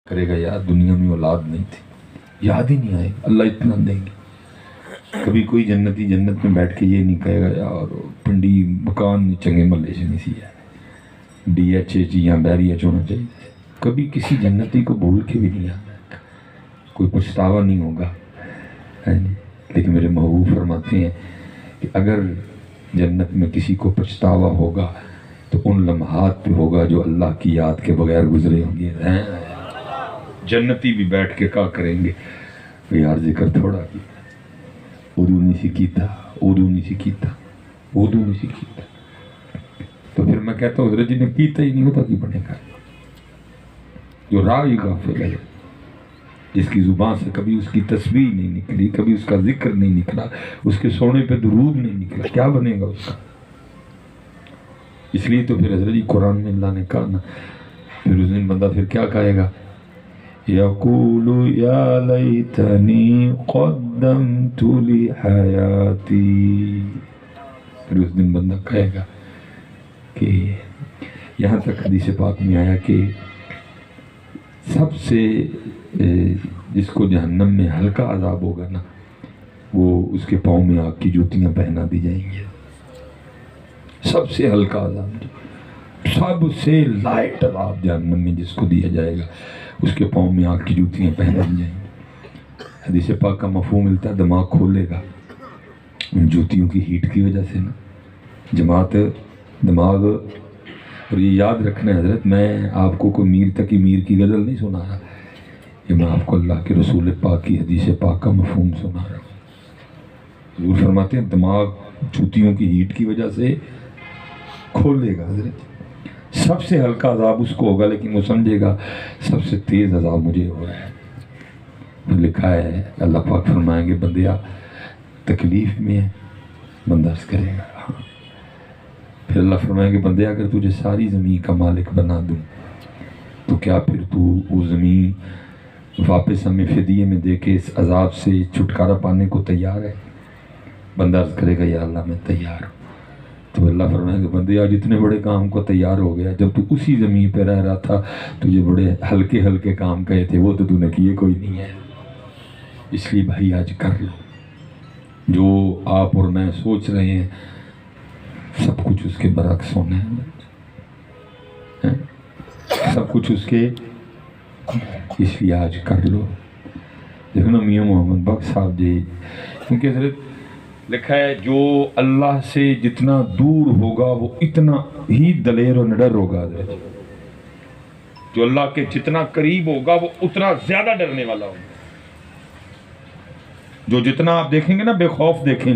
کرے گا یار دنیا میں اولاد نہیں تھی، یاد ہی نہیں آئے اللہ اتنا دیں گے۔ کبھی کوئی جنتی جنت میں بیٹھ کے یہ نہیں کہے گا یار پنڈی مکان چنگے محلے سے نہیں سی ہے DH یا بیریچ ہونا چاہیے۔ کبھی کسی جنتی کو بھول کے بھی نہیں آنا، کوئی پچھتاوا نہیں ہوگا۔ لیکن میرے محبوب فرماتے ہیں کہ اگر جنت میں کسی کو پچھتاوا ہوگا تو ان لمحات پہ ہوگا جو اللہ کی یاد کے بغیر گزرے ہوں گے۔ جنتی بھی بیٹھ کے کیا کریں گے یار ذکر تھوڑا کی اردو نہیں سیکھیتا، اردو نہیں سیکھیتا، اردو نہیں سیکھیتا۔ تو پھر میں کہتا ہوں حضرت جی نے پیتا ہی نہیں ہوتا کی بنے گا؟ جو راوی غافل ہے، جس کی زبان سے کبھی اس کی تسبیح نہیں نکلی، کبھی اس کا ذکر نہیں نکلا، اس کے سونے پہ درود نہیں نکلا، کیا بنے گا اس کا؟ اس لیے تو پھر حضرت جی قرآن میں اللہ نے کہا نا، پھر اس دن بندہ پھر کیا کہے گا؟ یقول یا لیتنی قدمت لحیاتی، پھر اس دن بندہ کہے گا کہ یہاں تک حدیث پاک میں آیا کہ سب سے جس کو جہنم میں ہلکا عذاب ہوگا نا، وہ اس کے پاؤں میں آگ کی جوتیاں پہنا دی جائیں گی۔ سب سے ہلکا عذاب، سب سے لائٹ عذاب جہنم میں جس کو دیا جائے گا، اس کے پاؤں میں آگ کی جوتیاں پہنا دی جائیں گی۔ حدیث پاک کا مفہوم ملتا ہے دماغ کھولے گا ان جوتیوں کی ہیٹ کی وجہ سے نا جماعت دماغ۔ اور یہ یاد رکھنا حضرت، میں آپ کو کوئی میر تقی میر کی غزل نہیں سنا رہا، یہ میں آپ کو اللہ کے رسول پاک کی حدیث پاک کا مفہوم سنا رہا ہوں۔ حضور فرماتے ہیں دماغ جوتیوں کی ہیٹ کی وجہ سے کھولے گا حضرت، سب سے ہلکا عذاب اس کو ہوگا، لیکن وہ سمجھے گا سب سے تیز عذاب مجھے ہو رہا ہے۔ لکھا ہے اللہ پاک فرمائیں گے بندیا تکلیف میں ہے، بندہ عرض کرے گا ہاں۔ پھر اللہ فرمائیں گے بندے اگر تجھے ساری زمین کا مالک بنا دوں تو کیا پھر تو وہ زمین واپس ہمیں فدیے میں دے کے اس عذاب سے چھٹکارا پانے کو تیار ہے؟ بندہ عرض کرے گا یا اللہ میں تیار ہوں۔ تو اللہ فرمائیں گے بندے آج اتنے بڑے کام کو تیار ہو گیا، جب تو اسی زمین پہ رہ رہا تھا تجھے بڑے ہلکے ہلکے کام کہے تھے، وہ تو نے کیے کوئی نہیں ہے۔ اس لیے بھائی آج کر لو جو آپ اور میں سوچ رہے ہیں، سب کچھ اس کے برعکس ہونا ہے، سب کچھ اس کے، اس لیے آج کر لو۔ دیکھو نا میاں محمد بخش صاحب جی، کیونکہ حضرت لکھا ہے جو اللہ سے جتنا دور ہوگا وہ اتنا ہی دلیر و نڈر ہوگا حضرت، جو اللہ کے جتنا قریب ہوگا وہ اتنا زیادہ ڈرنے والا ہوگا۔ جو جتنا آپ دیکھیں گے نا بے خوف دیکھیں،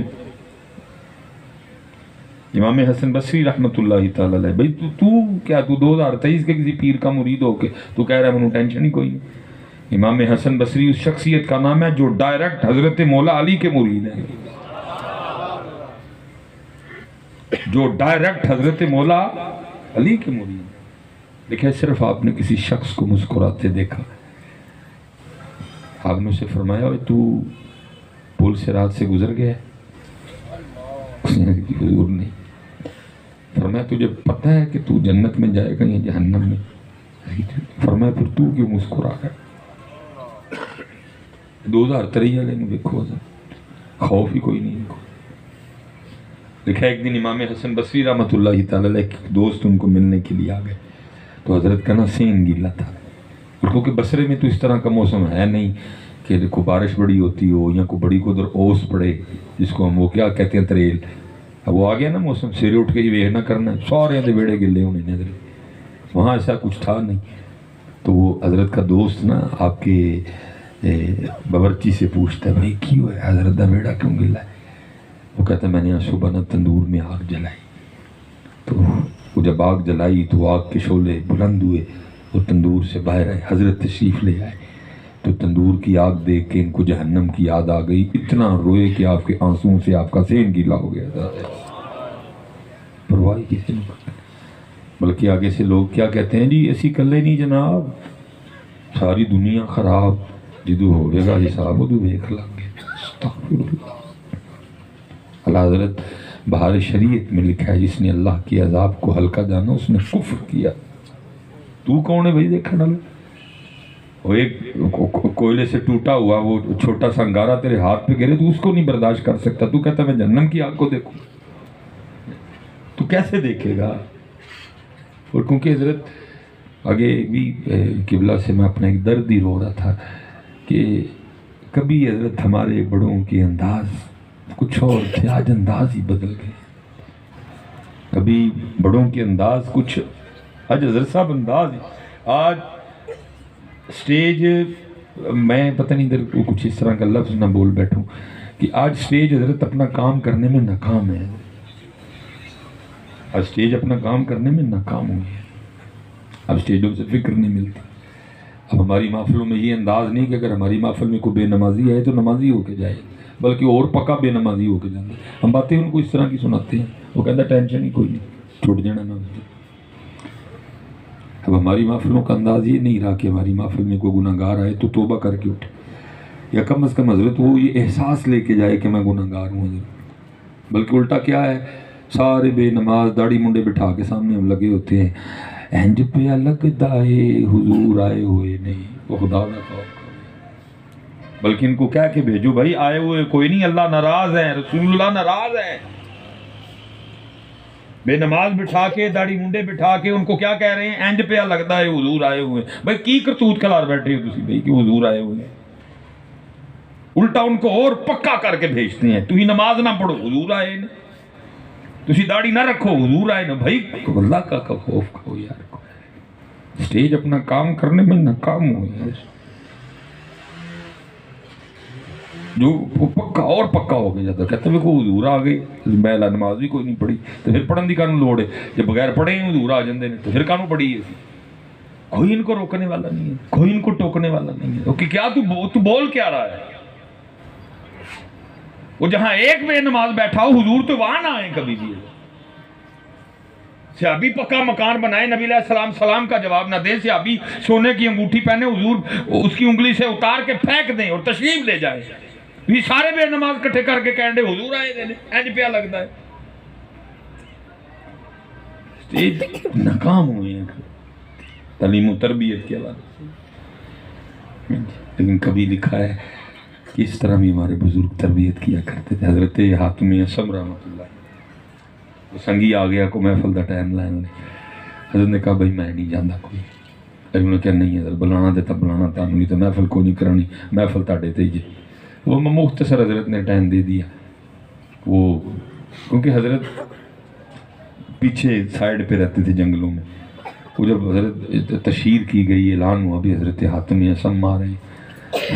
امام حسن بصری رحمۃ اللہ تعالی علیہ، بھئی تو کیا تو 2023 کے کسی پیر کا مرید ہو کے تو کہہ رہا ہے منو ٹینشن ہی کوئی نہیں۔ امام حسن بصری اس شخصیت کا نام ہے جو ڈائریکٹ حضرت مولا علی کے مرید ہیں، جو ڈائریکٹ حضرت مولا علی کے مرید ہیں۔ دیکھیں صرف آپ نے کسی شخص کو مسکراتے دیکھا، آپ نے اسے فرمایا تو پل سے رات سے گزر گیا؟ اس نے کہا حضور نہیں۔ فرمایا تجھے پتہ ہے کہ تو جنت میں جائے گا یا جہنم میں؟ فرمایا پھر تو کیوں مسکرا رہا؟ 2023 والے میں دیکھو خوف ہی کوئی نہیں ان کو۔ لکھا ایک دن امام حسن بصری رحمۃ اللہ تعالی علیہ ایک دوست ان کو ملنے کے لیے آ گئے، تو حضرت کا نا سین گیلا تھا، کیونکہ بصرے میں تو اس طرح کا موسم ہے نہیں کہ دیکھو بارش بڑی ہوتی ہو یا کوئی بڑی کو ادھر اوس پڑے جس کو ہم وہ کیا کہتے ہیں تریل، اب وہ آ گیا نا موسم، سیرے اٹھ کے ہی ویہ نہ کرنا ہے، سارے دے بیڑے گلے ہونے نظر، وہاں ایسا کچھ تھا نہیں۔ تو وہ حضرت کا دوست نا آپ کے باورچی سے پوچھتا ہے بھائی کیوں ہے حضرت دا بیڑا کیوں گلا ہے؟ وہ کہتا ہے میں نے آج صبح نا تندور میں آگ جلائی، تو وہ جب آگ جلائی تو آگ کے شعلے بلند ہوئے، وہ تندور سے باہر آئے، حضرت تشریف لے آئے، تو تندور کی آگ دیکھ کے ان کو جہنم کی یاد آ گئی، اتنا روئے کہ آپ کے آنسوؤں سے آپ کا سین گیلا ہو گیا۔ پرواہ کسی نے، بلکہ آگے سے لوگ کیا کہتے ہیں جی ایسی کلے نہیں جناب، ساری دنیا خراب، جدو ہوئے گا حساب ادو ویکھ لگ گے۔ استغفر اللہ۔ اللہ حضرت بہار شریعت میں لکھا ہے جس نے اللہ کے عذاب کو ہلکا جانا اس نے کفر کیا۔ تو کون ہے بھائی دیکھا ڈالا؟ وہ ایک کوئلے سے ٹوٹا ہوا وہ چھوٹا سا انگارہ تیرے ہاتھ پہ گرے تو اس کو نہیں برداشت کر سکتا، تو کہتا میں جہنم کی آگ کو دیکھوں، تو کیسے دیکھے گا؟ اور کیونکہ حضرت آگے بھی قبلہ سے میں اپنا ایک درد ہی رو رہا تھا کہ کبھی حضرت ہمارے بڑوں کے انداز کچھ اور تھے، آج انداز ہی بدل گئے. کبھی بڑوں کے انداز کچھ، آج حضرت صاحب انداز، آج سٹیج، میں پتہ نہیں ادھر کچھ اس طرح کا لفظ نہ بول بیٹھوں کہ آج سٹیج حضرت اپنا کام کرنے میں ناکام ہے. آج سٹیج اپنا کام کرنے میں ناکام ہوئی ہے. اب سٹیجوں سے فکر نہیں ملتی. اب ہماری محفلوں میں یہ انداز نہیں کہ اگر ہماری محفل میں کوئی بے نمازی آئے تو نمازی ہو کے جائے، بلکہ اور پکا بے نمازی ہو کے جاتے. ہم باتیں ان کو اس طرح کی سناتے ہیں، وہ کہتا ہے ٹینشن ہی کوئی نہیں، چھوٹ جانا نہ. اب ہماری محفلوں کا انداز یہ نہیں رہا کہ ہماری محفل میں کوئی گناہ گار آئے تو توبہ کر کے اٹھے، یا کم از کم حضرت وہ یہ احساس لے کے جائے کہ میں گناہ گار ہوں حضرت. بلکہ الٹا کیا ہے، سارے بے نماز داڑھی منڈے بٹھا کے سامنے ہم لگے ہوتے ہیں، اینج پہ لگتا ہے حضور آئے ہوئے نہیں. وہ خدا نہ خوف کرے، بلکہ ان کو کہہ کے بھیجو بھائی آئے ہوئے کوئی نہیں، اللہ ناراض ہے، رسول اللہ ناراض ہے. بے نماز بٹھا کے داڑھی منڈے بٹھا کے ان کو کیا کہہ رہے ہیں، اینج پہ لگتا ہے حضور آئے ہوئے. بھائی کی کرتوت کھلار بیٹھے ہو تسی بھائی کہ حضور آئے ہوئے. الٹا ان کو اور پکا کر کے بھیجتے ہیں، تھی نماز نہ پڑھو حضور آئے نا، تسی داڑھی نہ رکھو حضور آئے نا. بھائی اللہ کا خوف کھو یار. سٹیج اپنا کام کرنے میں ناکام ہوئے، جو پکا اور پکا ہو گیا جاتا. کہتے ہیں کو حضور آ گئی، میں نماز بھی کوئی نہیں پڑھی تو پھر پڑھن دی کانوں لوڑ ہے، جب بغیر پڑھے ہیں حضور آ جاندے نے تو پھر کانوں پڑھی ہے. کوئی ان کو روکنے والا نہیں ہے، کوئی ان کو ٹوکنے والا نہیں ہے کہ کیا تو بول کیا رہا ہے. وہ جہاں ایک بے نماز بیٹھا ہو حضور تو وہاں نہ آئے کبھی بھی. صحابی پکا مکان بنائے، نبی علیہ السلام سلام کا جواب نہ دیں، صحابی سونے کی انگوٹھی پہنے، حضور اس کی انگلی سے اتار کے پھینک دیں اور تشریف لے جائے. یہ سارے بے نماز کٹھے کر کے کہیں دے حضور آئے دے، اینج پہ لگتا ہے. سٹیج ناکام ہوئے ہیں تعلیم و تربیت کے حوالے سے. لیکن کبھی لکھا ہے کہ اس طرح بھی ہمارے بزرگ تربیت کیا کرتے تھے. حضرت حاتم اصم رحمۃ اللہ سنگی آ گیا کو محفل دا ٹائم لائن لے، حضرت نے کہا بھائی میں نہیں جانا کوئی. انہوں نے کہا نہیں حضرت بلانا دیتا بلانا تھا نہیں تو محفل کو نہیں کرانی، محفل تاڑے تے جی. وہ مختصر حضرت نے ٹائم دے دیا. وہ کیونکہ حضرت پیچھے سائیڈ پہ رہتے تھے جنگلوں میں. وہ جب حضرت تشہیر کی گئی، اعلان ہوا بھی حضرت حاتم اصم آ رہے ہیں،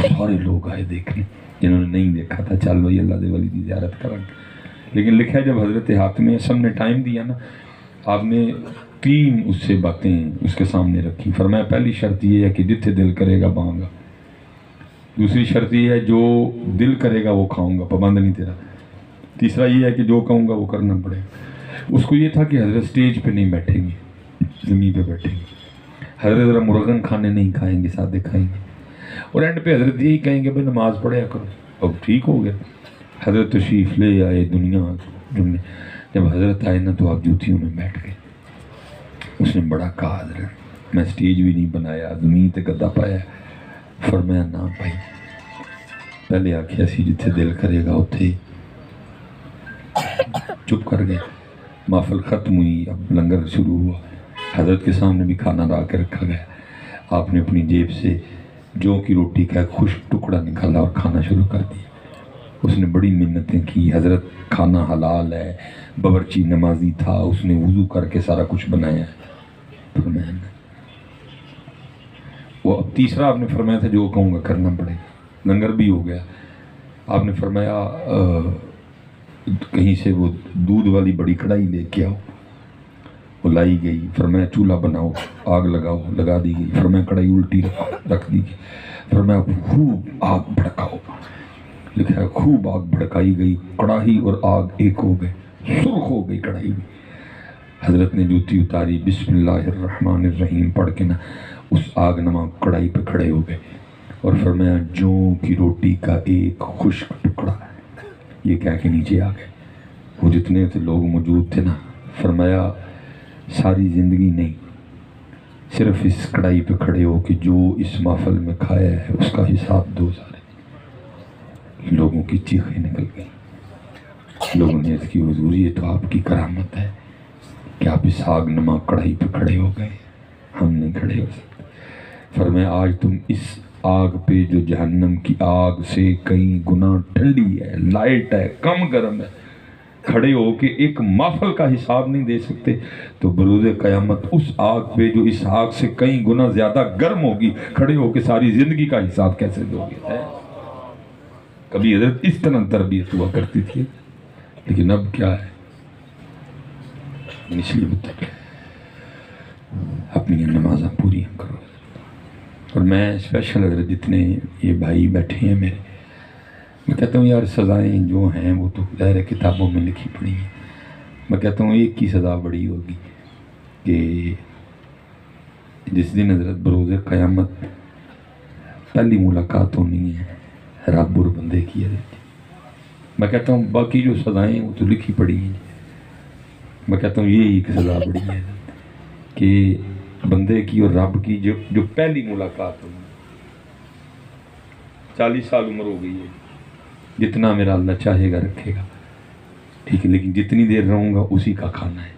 سارے لوگ آئے دیکھنے جنہوں نے نہیں دیکھا تھا. چل بھائی اللہ دے ولی دی زیارت کریں. لیکن لکھا ہے جب حضرت حاتم اصم نے ٹائم دیا نا، آپ نے 3 اس سے باتیں اس کے سامنے رکھی. فرمایا پہلی شرط یہ ہے کہ جتھے دل کرے گا باؤں گا. دوسری شرط یہ ہے جو دل کرے گا وہ کھاؤں گا، پابند نہیں تیرا. تیسرا یہ ہے کہ جو کہوں گا وہ کرنا پڑے گا. اس کو یہ تھا کہ حضرت سٹیج پہ نہیں بیٹھیں گے، زمین پہ بیٹھیں گے. حضرت ذرا مرغن کھانے نہیں کھائیں گے، سادے کھائیں گے. اور اینڈ پہ حضرت یہی کہیں گے بھائی نماز پڑھیا کرو. اب ٹھیک ہو گیا. حضرت تشریف لے آئے دنیا میں. جب حضرت آئے نا تو آپ جوتیوں میں بیٹھ گئے. اس نے بڑا کہا حضرت میں سٹیج بھی نہیں بنایا، زمین تے گدا پایا. فرمایا نہ بھائی، پہلے آکھیا سی جتھے دل کرے گا اتھے. چپ کر گئے. محفل ختم ہوئی، اب لنگر شروع ہوا. حضرت کے سامنے بھی کھانا لا کے رکھا گیا. آپ نے اپنی جیب سے جو کی روٹی کا ایک خشک ٹکڑا نکالا اور کھانا شروع کر دیا. اس نے بڑی منتیں کی. حضرت کھانا حلال ہے، باورچی نمازی تھا، اس نے وضو کر کے سارا کچھ بنایا. فرمایا وہ اب تیسرا آپ نے فرمایا تھا جو کہوں گا کرنا پڑے گا. لنگر بھی ہو گیا. آپ نے فرمایا کہیں سے وہ دودھ والی بڑی کڑھائی لے کے آؤ. وہ لائی گئی. فرمایا چولہا بناؤ، آگ لگاؤ، لگا دی گئی. فرمایا کڑھائی الٹی رکھ دی گئی. فرمایا خوب آگ بھڑکاؤ. لکھا ہے خوب آگ بھڑکائی گئی. کڑاہی اور آگ ایک ہو گئے، سرخ ہو گئی کڑاہی بھی. حضرت نے جوتی اتاری، بسم اللہ الرحمن الرحیم پڑھ کے نا اس آگ نما کڑائی پہ کھڑے ہو گئے اور فرمایا جوں کی روٹی کا ایک خشک ٹکڑا، یہ کہہ کے نیچے آ گئے. وہ جتنے تھے لوگ موجود تھے نا، فرمایا ساری زندگی نہیں صرف اس کڑائی پہ کھڑے ہو کہ جو اس محفل میں کھایا ہے اس کا حساب دو سارے. لوگوں کی چیخیں نکل گئی. لوگوں نے اس کی حضور یہ تو آپ کی کرامت ہے کہ آپ اس آگ نما کڑائی پہ کھڑے ہو گئے, ہم نہیں کھڑے ہو سکتے. فرمایا آج تم اس آگ پہ جو جہنم کی آگ سے کئی گنا ٹھنڈی ہے, لائٹ ہے, کم گرم ہے, کھڑے ہو کے ایک محفل کا حساب نہیں دے سکتے, تو بروز قیامت اس آگ پہ جو اس آگ سے کئی گنا زیادہ گرم ہوگی, کھڑے ہو کے ساری زندگی کا حساب کیسے دو گے؟ کبھی حضرت اس طرح تربیت ہوا کرتی تھی, لیکن اب کیا ہے؟ اس لیے اپنی نمازاں پوری کرو. اور میں اسپیشل حضرت جتنے یہ بھائی بیٹھے ہیں میرے, میں کہتا ہوں یار سزائیں جو ہیں وہ تو ظاہر کتابوں میں لکھی پڑی ہیں. میں کہتا ہوں ایک کی سزا بڑی ہوگی کہ جس دن حضرت بروز قیامت پہلی ملاقات ہونی ہے رب اور بندے کی حضرت. میں کہتا ہوں باقی جو سزائیں وہ تو لکھی پڑی ہیں. میں کہتا ہوں یہ ایک سزا بڑی ہے کہ بندے کی اور رب کی جو پہلی ملاقات ہونی. 40 سال عمر ہو گئی ہے, جتنا میرا اللہ چاہے گا رکھے گا, ٹھیک ہے, لیکن جتنی دیر رہوں گا اسی کا کھانا ہے,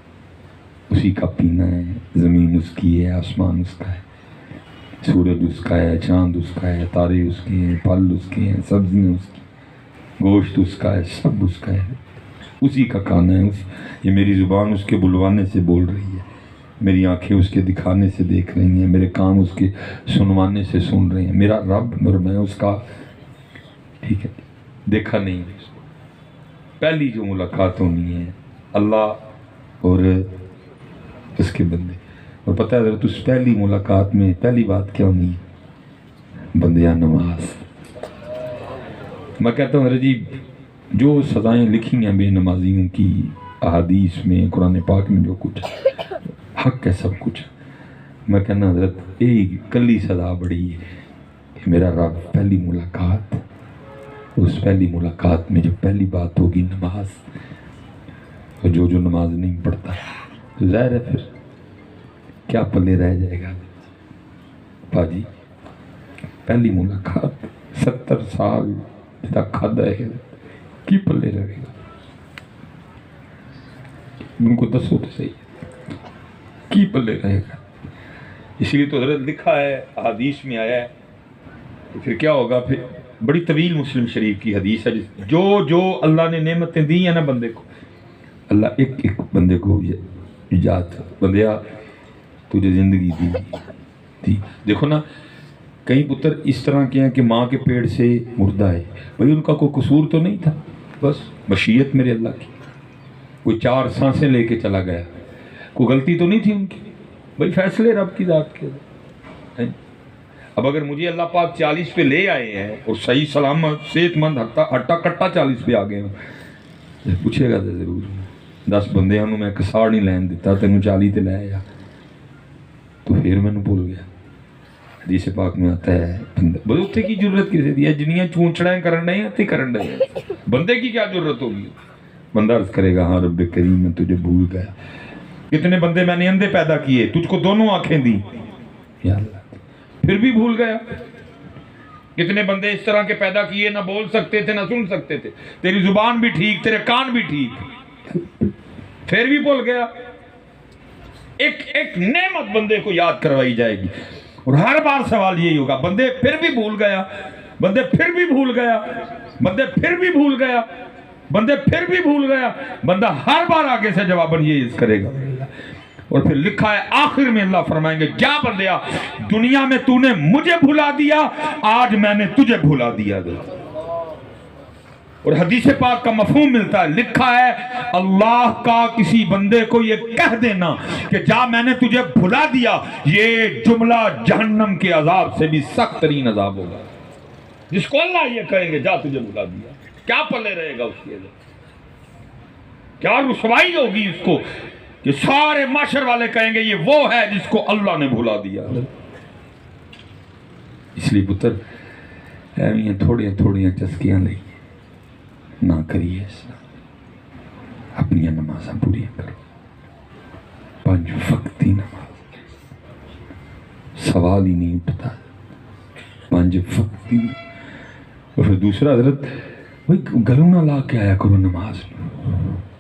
اسی کا پینا ہے. زمین اس کی ہے, آسمان اس کا ہے, سورج اس کا ہے, چاند اس کا ہے, تارے اس کے ہیں, پھل اس کے ہیں, سبزیاں اس کی, گوشت اس کا ہے, سب اس کا ہے, اسی کا کھانا ہے. یہ میری زبان اس کے بلوانے سے بول رہی ہے, میری آنکھیں اس کے دکھانے سے دیکھ رہی ہیں, میرے کان اس کے سنوانے سے سن رہے ہیں. میرا رب اور میں اس کا, ٹھیک ہے, دیکھا نہیں ہے. پہلی جو ملاقات ہونی ہے اللہ اور اس کے بندے. اور پتہ ہے حضرت اس پہلی ملاقات میں پہلی بات کیا ہونی ہے؟ بندیاں نماز. میں کہتا ہوں حضرت جی جو سزائیں لکھی ہیں بے نمازیوں کی احادیث میں, قرآن پاک میں جو کچھ حق ہے سب کچھ, میں کہنا حضرت ایک کلی سزا بڑی ہے کہ میرا رب پہلی ملاقات, اس پہلی ملاقات میں جو پہلی بات ہوگی نماز, اور جو نماز نہیں پڑھتا تو ظاہر ہے پھر کیا پلے رہ جائے گا. باجی پہلی ملاقات 70 سال تک کھادا ہے کی پلے رہے گا؟ ان کو دسو تو صحیح کی پلے رہے گا. اسی لیے تو حضرت لکھا ہے, حدیث میں آیا ہے, تو پھر کیا ہوگا؟ پھر بڑی طویل مسلم شریف کی حدیث ہے, جو اللہ نے نعمتیں دی ہیں نا بندے کو, اللہ ایک ایک بندے کو ایجاد, بندیا تجھے زندگی دی. دیکھو نا کئی پتر اس طرح کے ہیں کہ ماں کے پیڑ سے مردہ ہے, بھئی ان کا کوئی قصور تو نہیں تھا, بس مشیت میرے اللہ کی. کوئی 4 سانسیں لے کے چلا گیا, کوئی غلطی تو نہیں تھی ان کی, بھئی فیصلے رب کی ذات کے. اب اگر مجھے اللہ پاک 40 پہ لے آئے ہیں اور صحیح سلامت صحت مند ہٹا کٹا 40 پہ آ گئے ہیں, پوچھے گا تو ضرور 10 بندیاں نوں میں کساڑ نہیں لین دیتا, تینوں 40 تے لے آیا, تو پھر میں نے بھول گیا. حدیث پاک میں آتا ہے بولے اتنے کی ضرورت کسے دی ہے, جنیاں چونچڑیں کرن رہے ہیں اتنے کرن رہے ہیں, بندے کی کیا ضرورت ہوگی؟ بندہ عرض کرے گا ہاں رب کریم میں تجھے بھول گیا. کتنے بندے میں نے اندھے پیدا کیے, تجھ کو دونوں آنکھیں دی, یا اللہ پھر بھی بھول گیا. کتنے بندے اس طرح کے پیدا کیے, نہ بول سکتے تھے نہ سن سکتے تھے, تیری زبان بھی ٹھیک, تیرے کان بھی ٹھیک, پھر بھی بھول گیا. ایک ایک نعمت بندے کو یاد کروائی جائے گی, اور ہر بار سوال یہی ہوگا, بندے پھر بھی بھول گیا, بندے پھر بھی بھول گیا, بندے پھر بھی بھول گیا, بندے پھر بھی بھول گیا. بندہ ہر بار آگے سے جواباً یہ کرے گا. اور پھر لکھا ہے آخر میں اللہ فرمائیں گے کیا بندیا دنیا میں تو نے مجھے بھلا دیا, آج میں نے تجھے بھلا دیا. اور حدیث پاک کا مفہوم ملتا ہے, لکھا ہے اللہ کا کسی بندے کو یہ کہہ دینا کہ جا میں نے تجھے بھلا دیا, یہ جملہ جہنم کے عذاب سے بھی سخت ترین عذاب ہوگا. جس کو اللہ یہ کہیں گے جا تجھے بھلا دیا, کیا پلے رہے گا اس کے لیے؟ کیا رسوائی ہوگی اس کو کہ سارے معاشر والے کہیں گے یہ وہ ہے جس کو اللہ نے بھلا دیا. اس لیے پتر ایویں تھوڑیاں تھوڑیاں چسکیاں لئی نہ کریے, اپنی نمازاں پوری کرو, 5 وقت کی نماز, سوال ہی نہیں اٹھتا. 5 وقت. اور پھر دوسرا حضرت بھائی گلوں نہ لا کے آیا کرو نماز میں.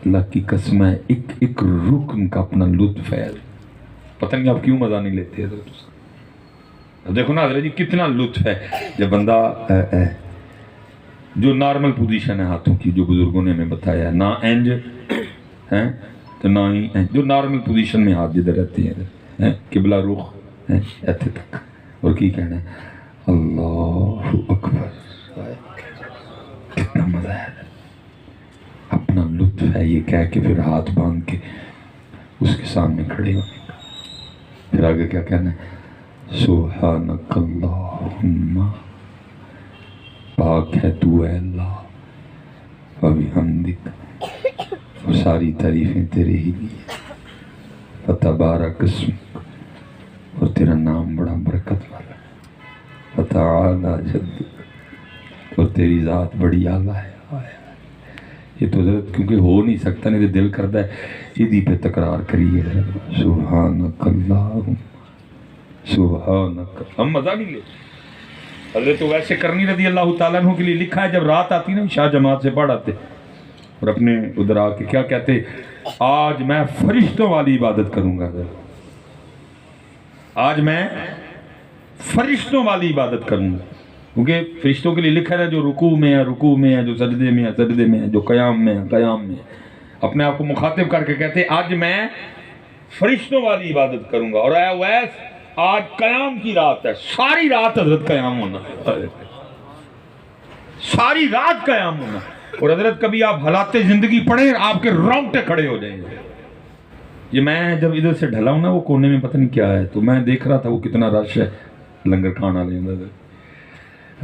اللہ کی قسم ہے ایک ایک رکن کا اپنا لطف ہے. پتہ نہیں آپ کیوں مزہ نہیں لیتے حضرت. دیکھو نا حضرت جی کتنا لطف ہے جب بندہ جو نارمل پوزیشن ہے ہاتھوں کی جو بزرگوں نے ہمیں بتایا ہے, نہ انج ہیں تو نہ ہی جو نارمل پوزیشن میں ہاتھ جدھر رہتے ہیں قبلہ رخ ایتھے تک. اور کی کہنا ہے اللہ اکبر. کتنا مزہ ہے. اپنا لطف ہے یہ کہہ کے پھر ہاتھ باندھ کے اس کے سامنے کھڑے ہونے کا. پھر آگے کیا کہنا ہے سبحانک اللہم, پاک ہے تو اے اللہ, وبحمدک, اور ساری تعریفیں تیرے ہی لیے, فتبارک اسمک, اور تیرا نام بڑا برکت والا ہے, فتعالی جدک, اور تیری ذات بڑی اعلیٰ ہے. یہ تو حضرت کیونکہ ہو نہیں سکتا, نہیں تو دل کرتا ہے ادھی پہ تکرار کریے سبحانک اللہم سبحانک. ہم مزہ نہیں لے. حضرت ویسے کرنی رضی اللہ تعالیٰ عنہ کے لیے لکھا ہے جب رات آتی نا شاہ جماعت سے پڑھ آتے اور اپنے ادھر آ کے کیا کہتے آج میں فرشتوں والی عبادت کروں گا. آج میں فرشتوں والی عبادت کروں گا. کیونکہ فرشتوں کے لیے لکھا ہے جو رکوع میں ہے رکوع میں ہے, جو سجدے میں ہے سجدے میں ہے, جو قیام میں ہے قیام میں ہے. اپنے آپ کو مخاطب کر کے کہتے آج میں فرشتوں والی عبادت کروں گا. اور اے اویس آج قیام کی رات ہے, ساری رات حضرت قیام ہونا, ساری رات قیام ہونا. اور حضرت کبھی آپ حالات زندگی پڑھیں آپ کے رونگٹے کھڑے ہو جائیں گے. یہ میں جب ادھر سے ڈھلا ہوں نا وہ کونے میں پتہ نہیں کیا ہے, تو میں دیکھ رہا تھا وہ کتنا رش ہے لنگر کھانا لیں گے.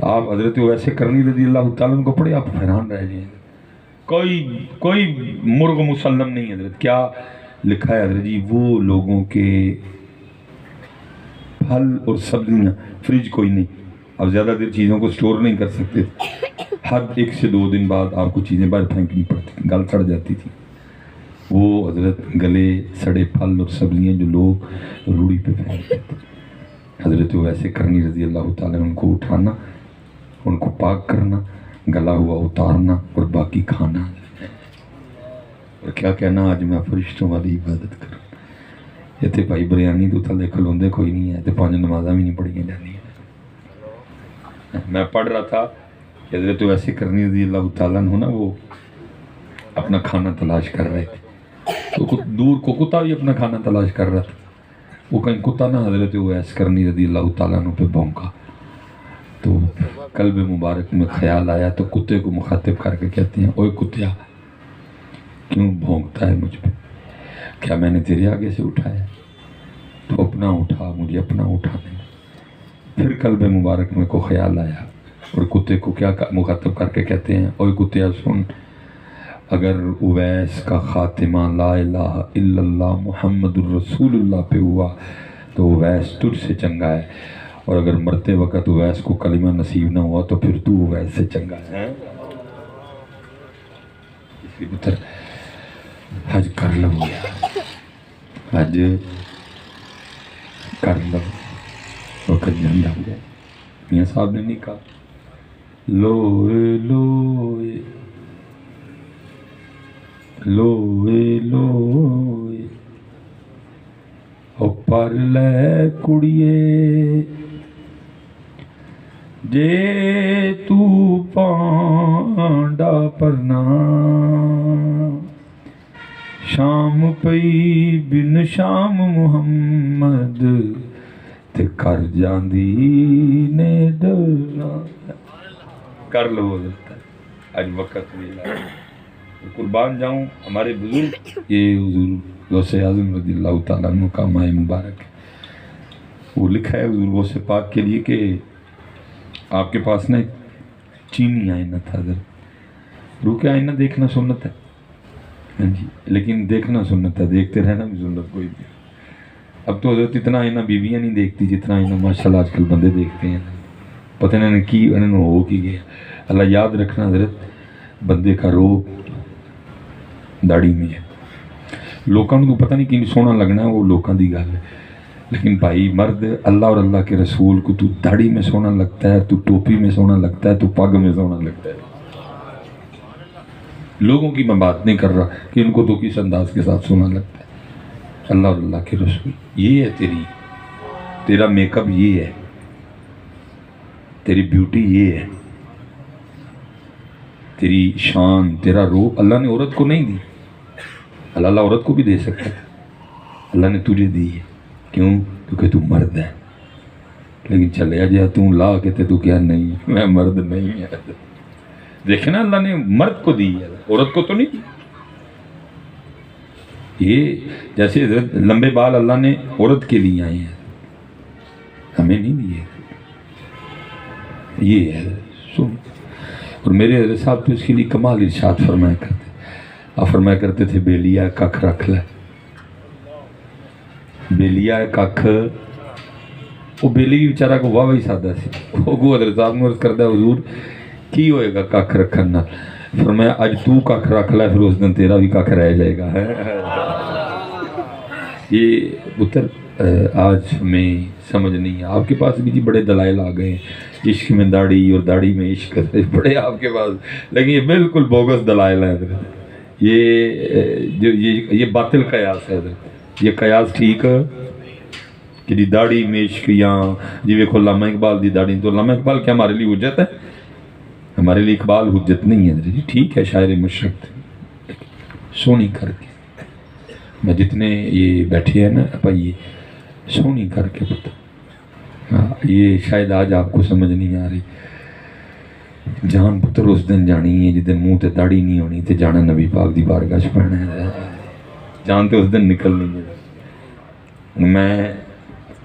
آپ حضرت ویسے کرنی رضی اللہ تعالیٰ کو پڑھے آپ حیران رہ جائیں گے. کوئی مرغ مسلم نہیں. حضرت کیا لکھا ہے حضرت جی, وہ لوگوں کے پھل اور سبزیاں, فریج کوئی نہیں, اب زیادہ دیر چیزوں کو سٹور نہیں کر سکتے, ہر 1 سے 2 دن بعد آپ کو چیزیں باہر پھینکنی پڑتی, گل سڑ جاتی تھی. وہ حضرت گلے سڑے پھل اور سبزیاں جو لوگ روڑی پہ پھینکتے تھے, حضرت ویسے کرنی رضی اللہ تعالیٰ ان کو اٹھانا, ان کو پاک کرنا, گلا ہوا اتارنا اور باقی کھانا. اور کیا کہنا آج میں فرشتوں والی عبادت کروں. یہ تھے بھائی بریانی تو تھلے کھلوندے کوئی نہیں ہے, تو 5 نمازاں بھی نہیں پڑھیں جاتی ہیں. میں پڑھ رہا تھا کہ حضرت ویسے کرنی رضی اللہ تعالیٰ عنہ نا وہ اپنا کھانا تلاش کر رہے تھے, تو دور کو کتا بھی اپنا کھانا تلاش کر رہا تھا. وہ کہیں کتا نہ حضرت ویسے کرنی رضی اللہ تعالیٰ عنہ پہ بھونکا, تو قلب مبارک میں خیال آیا, تو کتے کو مخاطب کر کے کہتے ہیں اوے کتیا کیوں بھونکتا ہے مجھ پہ, کیا میں نے تیرے آگے سے اٹھایا؟ تو اپنا اٹھا, مجھے اپنا اٹھانے. پھر قلب مبارک میں کو خیال آیا اور کتے کو کیا مخاطب کر کے کہتے ہیں اوے کتیا سن, اگر اویس کا خاتمہ لا الہ الا اللہ محمد الرسول اللہ پہ ہوا تو اویس تجھ سے چنگا ہے, اور اگر مرتے وقت اویس کو کلمہ نصیب نہ ہوا تو پھر تو اویس سے چنگا ہے. اسی پتر حج کر لو, حج کر لو, وقت جھنڈا ہو جائے. میاں صاحب نے نہیں کہا لوئے لوئے لوئے لوئے او پر لے کڑیے جے تو پانڈا پرنا, شام پئی بن شام محمد تے کر جاندی نے ڈرنا. کر لو آج وقت ویلا. قربان جاؤں ہمارے بزرگ, یہ حضور غوث اعظم رضی اللہ تعالیٰ عنہ کا ماہ مبارک ہے. وہ لکھا ہے حضور غوث پاک کے لیے کہ آپ کے پاس نا ایک چینی آئینہ تھا. روح کے آئینہ دیکھنا سنت ہے جی, لیکن دیکھنا سنت ہے, دیکھتے رہنا بھی سنت کوئی نہیں. اب تو حضرت اتنا آئینہ بیویاں نہیں دیکھتی جتنا آئینہ ماشاءاللہ آج کل بندے دیکھتے ہیں. پتہ نہیں کی انہوں نے ہو کی گیا. اللہ یاد رکھنا حضرت, بندے کا روح داڑھی میں ہے. لوکاں کو پتہ نہیں کہ سونا لگنا ہے, وہ لوکاں دی گل ہے. لیکن بھائی مرد اللہ اور اللہ کے رسول کو تو داڑھی میں سونا لگتا ہے، تو ٹوپی میں سونا لگتا ہے، تو پگ میں سونا لگتا ہے۔ لوگوں کی میں بات نہیں کر رہا کہ ان کو تو کس انداز کے ساتھ سونا لگتا ہے، اللہ اور اللہ کے رسول یہ ہے، تیرا میک اپ یہ ہے، تیری بیوٹی یہ ہے، تیری شان، تیرا روح اللہ نے عورت کو نہیں دی۔ اللہ عورت کو بھی دے سکتا ہے، اللہ نے تجھے دی ہے، کیوں؟ کیونکہ تو مرد ہے۔ لیکن چلے جا تو لا کے تو کیا نہیں، میں مرد نہیں ہے۔ دیکھنا اللہ نے مرد کو دی ہے، عورت کو تو نہیں دی۔ یہ جیسے لمبے بال اللہ نے عورت کے لیے آئے ہیں، ہمیں نہیں دیے۔ یہ ہے سن، اور میرے حضرت صاحب تو اس کے لیے کمال ارشاد فرمایا کرتے، آپ فرمایا کرتے تھے بیلیا ککھ رکھ لے، بیلیا ککھ، وہ بیلی بھی بیچارہ کو واہ ہی سادہ سی، وہ حضرت صاحب نے عرض کرتا ہے حضور کی ہوئے گا ککھ رکھن نال؟ فرمایا اج تو ککھ رکھ لے، پھر اس دن تیرا بھی ککھ رہ جائے گا۔ یہ پتر آج ہمیں سمجھ نہیں ہے، آپ کے پاس بھی جی بڑے دلائل آ گئے ہیں، عشق میں داڑھی اور داڑھی میں عشق بڑے آپ کے پاس، لیکن یہ بالکل بوگس دلائل ہیں حضرت، یہ باطل قیاس ہے حضرت، یہ قیاس ٹھیک ہے کہ جی داڑھی میں عشق، یا جی ویکھو علامہ اقبال دی داڑھی، تو علامہ اقبال کیا ہمارے لیے حجت ہے؟ ہمارے لیے اقبال حجت نہیں ہے حضرت جی، ٹھیک ہے شاعر مشرق تھے، سونی کر کے میں جتنے یہ بیٹھے ہیں نا بھائی، سونی کر کے پتر، یہ شاید آج آپ کو سمجھ نہیں آ رہی، جان پتر اس دن جانی ہے جس دن منہ تے داڑھی نہیں ہونی تے جانا نبی پاک دی بارگاہ چ پڑھنا ہے، جان تے اس دن نکلنی ہے۔ میں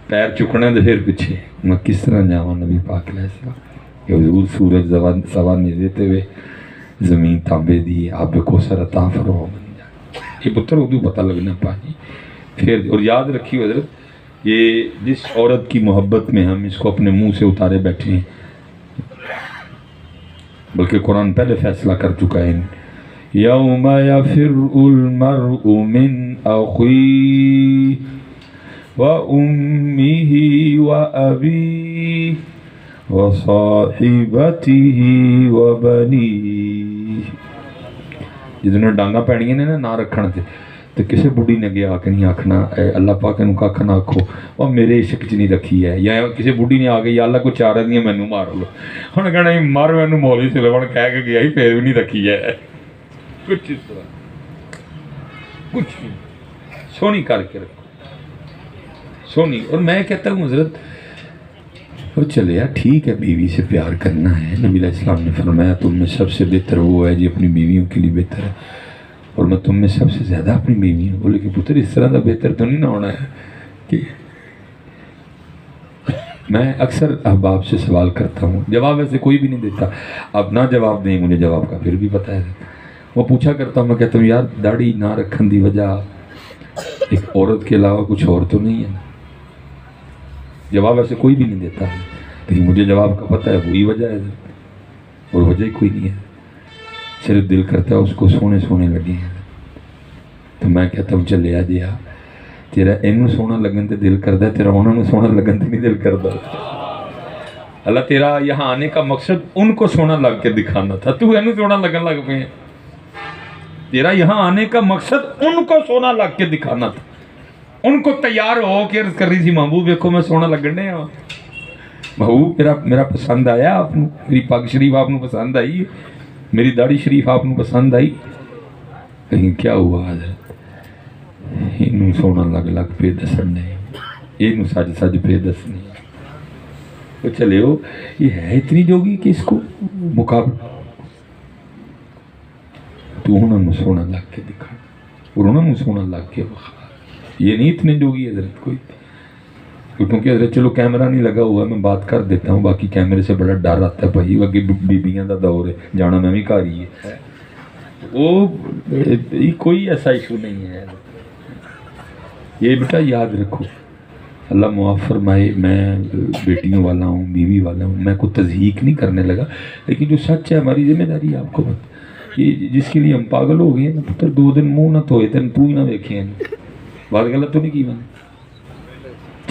پیر چکنا ہے تو پھر پیچھے میں کس طرح جاواں نبی پاک علیہ السلام کہ حضور سورج سوا نزیتے ہوئے زمین تانبے دی آب کوثر عطا فرما بن جائے، یہ پتر اردو پتہ لگنا پانی پھر۔ اور یاد رکھیے حضرت، یہ جس عورت کی محبت میں ہم اس کو اپنے منہ سے اتارے بیٹھے ہیں، بلکہ قرآن پہلے فیصلہ کر چکا ہے، یوم یفر المرء من اخیہ وَأُمِّهِ وَأَبِيهِ وَصَاحِبَتِهِ وَبَنِيهِ۔ جدوں ڈانگا پینیاں نے نہ رکھن تے کسے بڑھی نے گیا کہ نہیں آکھنا اے اللہ پاک نوں ککھ نہ آکھو او میرے عشق چ نہیں رکھی ہے، یا کسے بڑھی نے آ گئی یا اللہ کو چار دیاں مینوں مار لو، ہن کہنا مار مینوں مولوی سلیمان کہہ کے گیا ہی پھر بھی نہیں رکھی ہے، کچھ اس طرح کچھ نہیں، سونی کر کے رکھو سونی۔ اور میں کہتا ہوں حضرت اور چلے یار ٹھیک ہے، بیوی سے پیار کرنا ہے، نبی علیہ السلام نے فرمایا تم میں سب سے بہتر وہ ہے جو اپنی بیویوں کے لیے بہتر ہے، اور میں تم میں سب سے زیادہ اپنی بیوی ہوں۔ بولے کہ پتر اس طرح کا بہتر تو نہیں نہ ہونا ہے کہ میں اکثر احباب سے سوال کرتا ہوں، جواب ایسے کوئی بھی نہیں دیتا، اب نہ جواب دیں مجھے جواب کا پھر بھی پتہ ہے، وہ پوچھا کرتا ہوں، میں کہتا ہوں یار داڑھی نہ رکھن دی وجہ ایک عورت کے علاوہ کچھ اور تو نہیں ہے نا؟ جواب ایسے کوئی بھی نہیں دیتا، لیکن مجھے جواب کا پتہ ہے وہی وجہ ہے اور وجہ ہی کوئی نہیں ہے، صرف دل کرتا ہے اس کو سونے سونے لگے ہیں۔ تو میں کہتا ہوں چلے آ جیا تیرا اینوں سونا لگن تے دل کردا ہے، تیرا انہاں نوں سونا لگن تے نہیں دل کردا۔ اللہ تیرا یہاں آنے کا مقصد ان کو سونا لگ کے دکھانا تھا، تو اینوں سونا لگن لگ پے، تیرا یہاں آنے کا مقصد ان کو سونا لگ کے دکھانا تھا، ان کو تیار ہو کے عرض کر رہی تھی محبوب دیکھو میں سونا لگن ڈیا ہوں، محبوب میرا پسند آیا آپ کو، میری پگ شریف آپ کو پسند آئی، میری داڑھی شریف آپ کو پسند آئی، لیکن کیا ہوا حضرت انہوں سونا لگ پہ دسن نہیں، انہوں سج سج پہ دسنی، وہ چلے ہو یہ ہے اتنی جوگی کہ اس کو مقابل تو انہوں نے سونا لگ کے دکھا اور انہوں نے سونا لگ کے بخار، یہ نہیں اتنے جوگی حضرت کوئی، کیونکہ حضرت چلو کیمرہ نہیں لگا ہوا میں بات کر دیتا ہوں، باقی کیمرے سے بڑا ڈر آتا ہے بھائی اگے بیبیاں دا دور ہے، جانا میں بھی گھر ہی ہے، وہ کوئی ایسا ایشو نہیں ہے، یہ بیٹا یاد رکھو اللہ معاف فرمائے، میں بیٹیوں والا ہوں بیوی والا ہوں، میں کوئی تضحیق نہیں کرنے لگا، لیکن جو سچ ہے ہماری ذمہ داری ہے آپ کو بتا، یہ جس کے لیے ہم پاگل ہو گئے ہیں نا پتر 2 دن منہ نہ دھوئے تن تو ہی نہ دیکھے ہیں، بات غلط تو نہیں کی میں نے،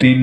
3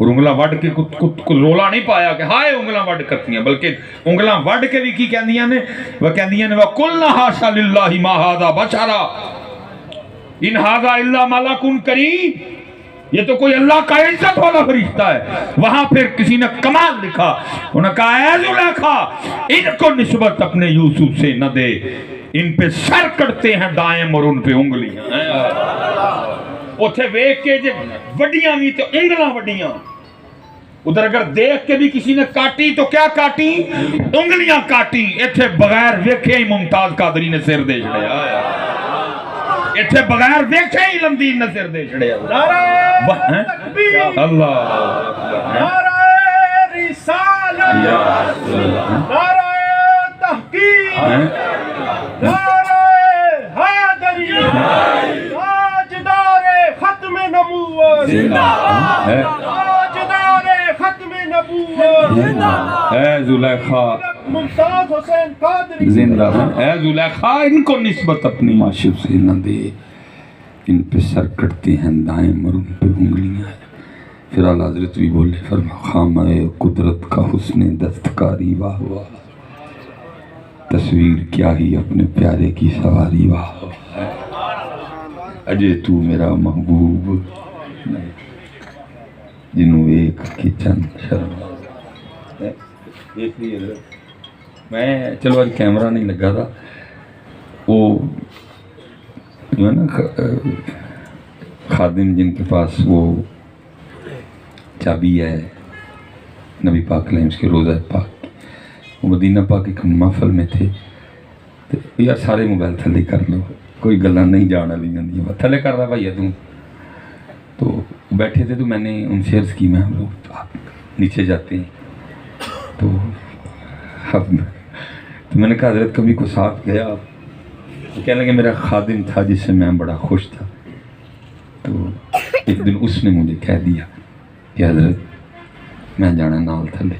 اور انگلاں وڈ کے رولا نہیں پایا کہ ہائے انگلاں وڈ کرتیاں، بلکہ انگلاں وڈ کے بھی کی کہندیاں نے، وہ کہندیاں نے وَقُلْنَا حَاشَا لِلَّهِ مَا هَذَا بَشَرًا إِنْ هَذَا إِلَّا مَلَكٌ كَرِيمٌ، یہ تو کوئی اللہ کا عزت والا فرشتہ ہے۔ وہاں پھر کسی نے کمال لکھا، انہوں نے کہا اے زلیخا ان کو نسبت اپنے یوسف سے نہ دے، ان پہ سر کٹتے ہیں دائم اور ان پہ انگلیاں۔ اتھے ویک کے جب وڈیاں بھی تو انگلاں وڈیاں، ادھر اگر دیکھ کے بھی کسی نے کاٹی تو کیا کاٹی؟ انگلیاں کاٹی۔ اتھے بغیر ویکھے ہی ممتاز قادری نے سر دے چھڑیا، اتھے بغیر ویکھے ہی لمدین نے سر دے چھڑیا۔ نعرہ تکبیر، اللہ نعرہ رسالت، نعرہ تحقیق، نعرہ حیدری، تاجدار ختم نبوت، تاجدار ختم نبوت، اے زلیخا ممتاز حسین قادری زندہ، اے زلیخا ان کو نسبت اپنی معشوق سے نہ دے، ان پہ سر کٹتے ہیں دائم اور ان پہ انگلیاں۔ پھر اعلیٰ حضرت بھی بولے فرما خامہ قدرت کا حسن دستکاری واہ واہ، تصویر کیا ہی اپنے پیارے کی سواری واہ واہ، اجے تو میرا محبوب جنوں ایک کی چند شرم۔ میں چلو آج کیمرہ نہیں لگا تھا، وہ جو ہے نا خادم جن کے پاس وہ چابی ہے نبی پاک علیہ کے روضہ پاک کی، وہ مدینہ پاک ایک محفل میں تھے، تو یار سارے موبائل تھلے کر لو، کوئی گلاں نہیں جانا لی جاندی تھلے کر رہا بھائی تم، تو بیٹھے تھے تو میں نے ان سے عرض کی میں ہم لوگ آپ نیچے جاتے ہیں، تو میں نے کہا حضرت کبھی کو ساتھ گیا؟ تو کہنے لگے میرا خادم تھا جس سے میں بڑا خوش تھا، تو ایک دن اس نے مجھے کہہ دیا کہ حضرت میں جانا نال تھلے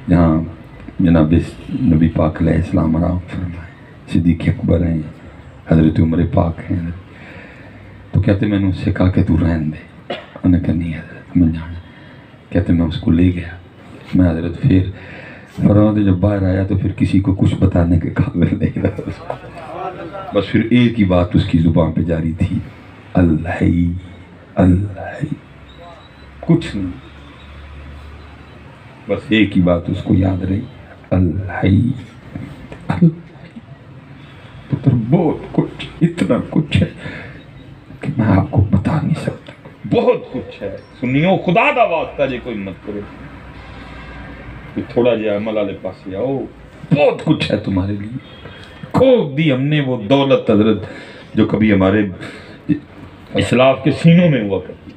جہاں جناب نبی پاک علیہ السلام آرام فرمائے، صدیق اکبر ہیں، حضرت عمر پاک ہیں، تو کہتے میں نے اس سے کہا کہ تو رہن دے، انہوں نے کہا نہیں حضرت میں جانا، کہتے میں اس کو لے گیا، میں حضرت پھر فرماتے جب باہر آیا تو پھر کسی کو کچھ بتانے کے قابل نہیں رہا، بس پھر ایک ہی بات اس کی زبان پہ جاری تھی، اللہ اللہ، کچھ نہیں، بس ایک ہی بات اس کو یاد رہی، اللہ۔ پتر بہت کچھ، اتنا کچھ ہے کہ میں آپ کو بتا نہیں سکتا، بہت کچھ ہے سنیو، خدا دا واسطہ جے کوئی مت کرو، تھوڑا جہا عمل والے پاس آؤ، بہت کچھ ہے تمہارے لیے، کھوک دی ہم نے وہ دولت حضرت جو کبھی ہمارے اسلاف کے سینوں میں ہوا کرتی تھی،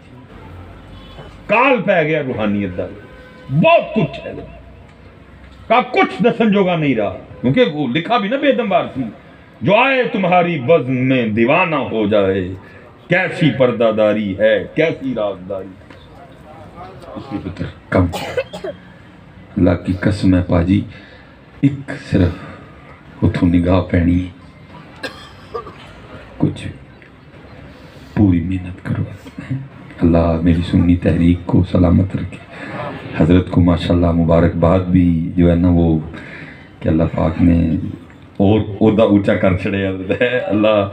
کال پہ گیا روحانیت دا، بہت کچھ ہے، کہا کچھ دسن جوگا نہیں رہا، کیونکہ وہ لکھا بھی نا بے دمبار تھی، جو آئے تمہاری بزم میں دیوانہ ہو جائے، کیسی پردہ داری ہے کیسی رازداری، اس کی فطر کم، اللہ کی قسم ہے پاجی، ایک صرف اتھوں نگاہ پہنی ہے، کچھ پوری محنت کرو، اللہ میری سنی تحریک کو سلامت رکھے، حضرت کو ماشاءاللہ مبارکباد بھی جو ہے نا وہ کہ اللہ پاک نے اور عہدہ اونچا کر چھڑے، اللہ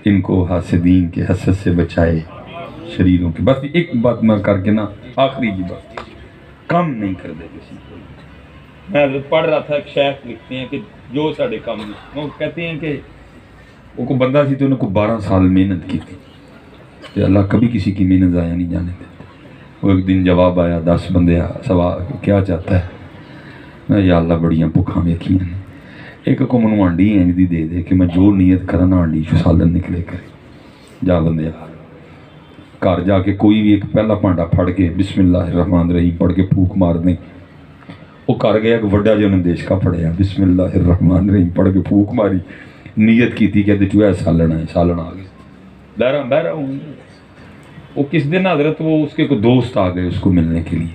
ان کو حاسدین کے حسد سے بچائے، شریروں کے، بس ایک بات میں کر کے نا آخری جی بات، کم نہیں کر دے کسی کو، میں پڑھ رہا تھا ایک شیخ لکھتے ہیں کہ جو ساڑھے کام وہ کہتے ہیں کہ وہ کو بندہ سی تو انہوں کو 12 سال محنت کی تھی، کہ اللہ کبھی کسی کی محنت ضائع نہیں جانے دیتے، وہ ایک دن جواب آیا 10 بندے سوال کیا چاہتا ہے، میں یا اللہ بڑیاں بھوکھاں ویکھیاں نے، ایک کو منو آنڈی ہیں دی دے دے کہ میں جو نیت کرنا آنڈی چو سالن نکلے کرے، جا بندے گھر جا کے کوئی بھی ایک پہلا پانڈا پھڑ کے بسم اللہ الرحمن الرحیم پڑھ کے پھوک مار دیں، وہ کر گیا کہ وڈا جو نے دیش کا پڑھیا بسم اللہ الرحمن الرحیم پڑھ کے پھوک ماری، نیت کی تھی کہ جو ہے سالن آئے، سالن آ گئے، بہرہ ہوں، وہ کس دن حضرت وہ اس کے کوئی دوست آ گئے اس کو ملنے کے لیے،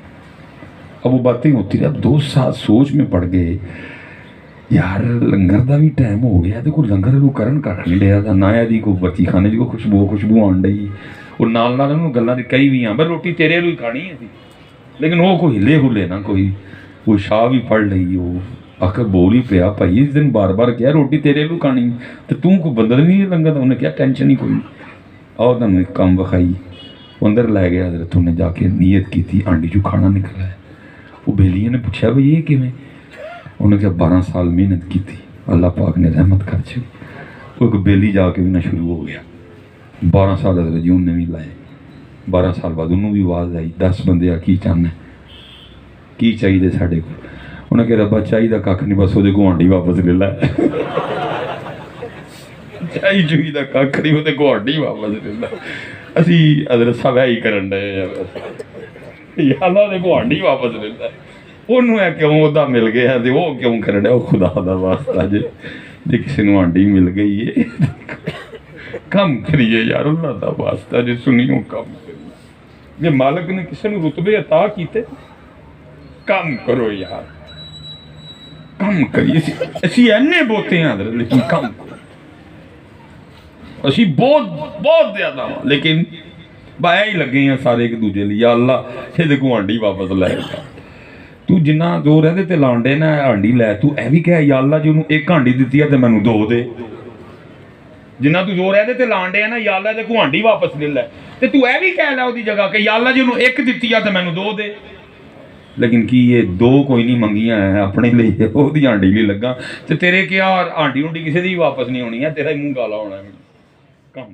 اب وہ باتیں ہوتی رہی، اب 2 سال سوچ میں پڑ گئے، یار لنگر دا بھی ٹائم ہو گیا تو کوئی لنگر کو کرن کٹ نہیں لیا تھا، نایا جی کو بچی کھانے جی کو خوشبو آن ڈئی، اور نال انہوں گلاں دی کئی بھی ہیں بھائی روٹی تیرے لوگ کھانی ہے تھی، لیکن وہ کوئی ہلے ہلے نہ کوئی شاہ بھی پڑھ لئی وہ آخر بول ہی پیا بھائی اس دن بار بار کیا روٹی تیرے لو کھانی تو کوئی بدل نہیں لنگا تو انہیں کیا ٹینشن ہی کوئی آؤ تمہیں ایک کام بخائی اندر لے گیا حضرت انہیں جا کے نیت کی تھی آنڈی جو کھانا نکلا ہے وہ بیلیاں نے پوچھا بھائی یہ کیویں انہوں نے کہا 12 سال محنت کی تھی اللہ پاک نے رحمت کر چھڑی وہ ایک بیلی جا کے بھی نہ شروع ہو گیا 12 سال حضرت جی انہیں بھی لائے 12 سال بعد انہوں بھی آواز آئی 10 بندے کی چاہنا کی چاہیے ساڈے کو انہیں کہا ربا چاہیے کھ نہیں بس وہ گوانڈی واپس لے لا چاہیے کھ نہیں وہ گوانڈی واپس لے لا اسی حضرت صاحب ہے ہی کرن ڈے یا اللہ نے گوانڈی واپس لے لا انہوں ہے کیوں وہ مل گیا تو وہ کیوں کرن ڈیا وہ خدا دا واسطہ جی کسی نے آنڈی مل گئی ہے کم کریے یار اللہ دا واسطہ جی سنیوں کم کریے یہ مالک نے کسی نے رتبے عطا کیتے کم کرو یار کم کریے اسی اینے بوتے ہیں حضرت لیکن کم کرو اسی بہت زیادہ لیکن بایا ہی لگے ہیں سارے ایک دوجے لیے یا اللہ یہ کو ہانڈی واپس لے گا تو جنہ زور ہے تے لانڈے نا ہانڈی لے تو اے بھی کہے یا اللہ جی انہوں ایک ہانڈی دیتی ہے تے مینوں 2 دے جنہ تو زور ہے تے لانڈے نا یا اللہ تے کو ہانڈی واپس لے لے تے تو اے بھی کہہ لے اودی جگہ کہ یا اللہ جی انہوں ایک دیتی ہے تے مینوں 2 دے لیکن کی یہ 2 کوئی نہیں منگیاں ہیں اپنے لیے وہ دی ہانڈی بھی لگا تے تیرے کیا ہانڈی ہونڈی کسی دی واپس نہیں ہونی ہے تیرا ہی منہ کالا ہونا ہے کم